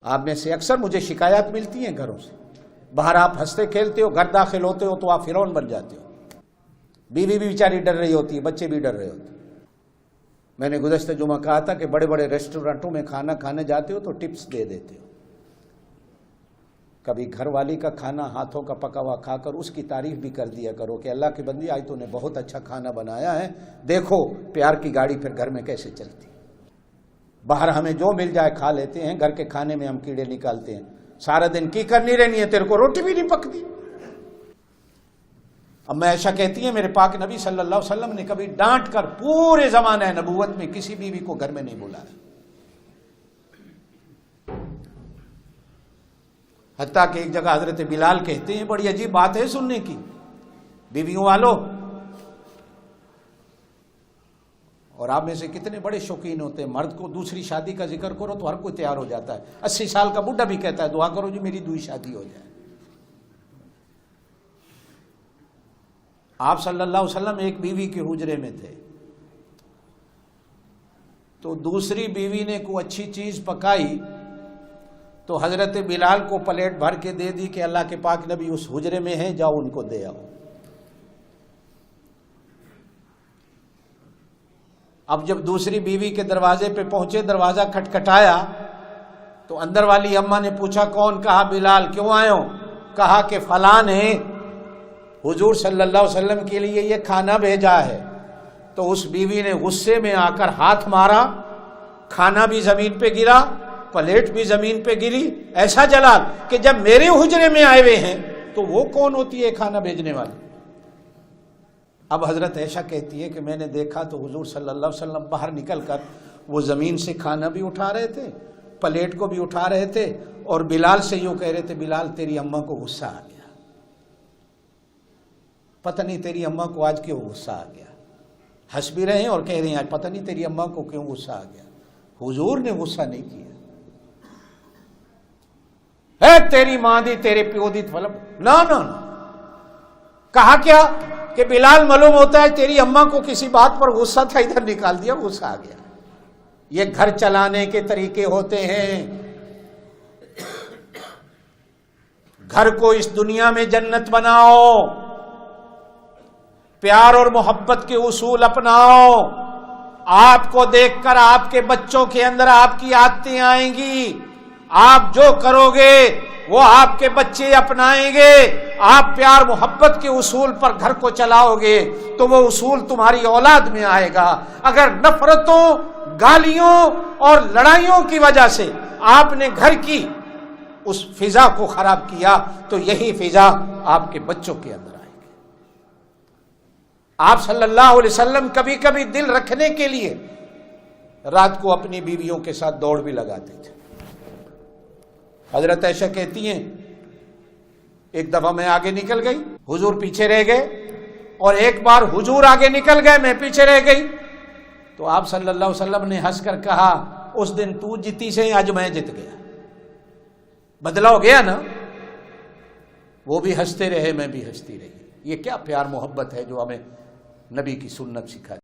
آپ میں سے اکثر مجھے شکایات ملتی ہیں گھروں سے، باہر آپ ہنستے کھیلتے ہو، گھر داخل ہوتے ہو تو آپ فرعون بن جاتے ہو، بیوی بھی بیچاری ڈر رہی ہوتی ہے، بچے بھی ڈر رہے ہوتے ہیں۔ میں نے گزشتہ جمعہ کہا تھا کہ بڑے بڑے ریسٹورنٹوں میں کھانا کھانے جاتے ہو تو ٹپس دے دیتے ہو، کبھی گھر والی کا کھانا ہاتھوں کا پکا ہوا کھا کر اس کی تعریف بھی کر دیا کرو کہ اللہ کی بندی آج تو نے بہت اچھا کھانا بنایا ہے، دیکھو پیار کی گاڑی پھر گھر میں کیسے چلتی۔ باہر ہمیں جو مل جائے کھا لیتے ہیں، گھر کے کھانے میں ہم کیڑے نکالتے ہیں، سارا دن کی کرنی رہنی ہے، تیرے کو روٹی بھی نہیں پکتی۔ اب میں ایسا کہتی ہیں میرے پاک نبی صلی اللہ علیہ وسلم نے کبھی ڈانٹ کر پورے زمانہ نبوت میں کسی بیوی کو گھر میں نہیں بلایا، حتیٰ کہ ایک جگہ حضرت بلال کہتے ہیں، بڑی عجیب بات ہے سننے کی، بیویوں والوں، اور آپ میں سے کتنے بڑے شوقین ہوتے ہیں، مرد کو دوسری شادی کا ذکر کرو تو ہر کوئی تیار ہو جاتا ہے، 80 سال کا بڈھا بھی کہتا ہے دعا کرو جی میری دوسری شادی ہو جائے۔ آپ صلی اللہ علیہ وسلم ایک بیوی کے حجرے میں تھے، تو دوسری بیوی نے کوئی اچھی چیز پکائی تو حضرت بلال کو پلیٹ بھر کے دے دی کہ اللہ کے پاک نبی اس حجرے میں ہیں، جاؤ ان کو دے آؤ۔ اب جب دوسری بیوی کے دروازے پہ پہنچے، دروازہ کھٹکھٹایا تو اندر والی اماں نے پوچھا کون؟ کہا بلال۔ کیوں آئے ہو؟ کہا کہ فلاں نے حضور صلی اللہ علیہ وسلم کے لیے یہ کھانا بھیجا ہے۔ تو اس بیوی نے غصے میں آ کر ہاتھ مارا، کھانا بھی زمین پہ گرا، پلیٹ بھی زمین پہ گری، ایسا جلال کہ جب میرے حجرے میں آئے ہوئے ہیں تو وہ کون ہوتی ہے کھانا بھیجنے والی؟ اب حضرت عائشہ کہتی ہے کہ میں نے دیکھا تو حضور صلی اللہ علیہ وسلم باہر نکل کر وہ زمین سے کھانا بھی اٹھا رہے تھے، پلیٹ کو بھی اٹھا رہے تھے، اور بلال سے یوں کہہ رہے تھے بلال تیری اماں کو غصہ آ گیا، پتہ نہیں تیری اماں کو آج کیوں غصہ آ گیا۔ ہنس بھی رہے ہیں اور کہہ رہے ہیں آج پتہ نہیں تیری اماں کو کیوں غصہ آ گیا۔ حضور نے غصہ نہیں کیا، ہے تیری ماں دی تیرے پیو دی فلم، نہ کہا کیا کہ بلال معلوم ہوتا ہے تیری اماں کو کسی بات پر غصہ تھا، ادھر نکال دیا، غصہ آ گیا۔ یہ گھر چلانے کے طریقے ہوتے ہیں، گھر کو اس دنیا میں جنت بناؤ، پیار اور محبت کے اصول اپناؤ، آپ کو دیکھ کر آپ کے بچوں کے اندر آپ کی عادتیں آئیں گی، آپ جو کرو گے وہ آپ کے بچے اپنائیں گے، آپ پیار محبت کے اصول پر گھر کو چلاؤ گے تو وہ اصول تمہاری اولاد میں آئے گا۔ اگر نفرتوں، گالیوں اور لڑائیوں کی وجہ سے آپ نے گھر کی اس فضا کو خراب کیا تو یہی فضا آپ کے بچوں کے اندر آئے گی۔ آپ صلی اللہ علیہ وسلم کبھی کبھی دل رکھنے کے لیے رات کو اپنی بیویوں کے ساتھ دوڑ بھی لگاتے تھے۔ حضرت عائشہ کہتی ہیں ایک دفعہ میں آگے نکل گئی، حضور پیچھے رہ گئے، اور ایک بار حضور آگے نکل گئے میں پیچھے رہ گئی، تو آپ صلی اللہ علیہ وسلم نے ہنس کر کہا اس دن تو جیتی سے آج میں جیت گیا، بدلا ہو گیا نا۔ وہ بھی ہنستے رہے، میں بھی ہنستی رہی۔ یہ کیا پیار محبت ہے جو ہمیں نبی کی سنت سکھائی۔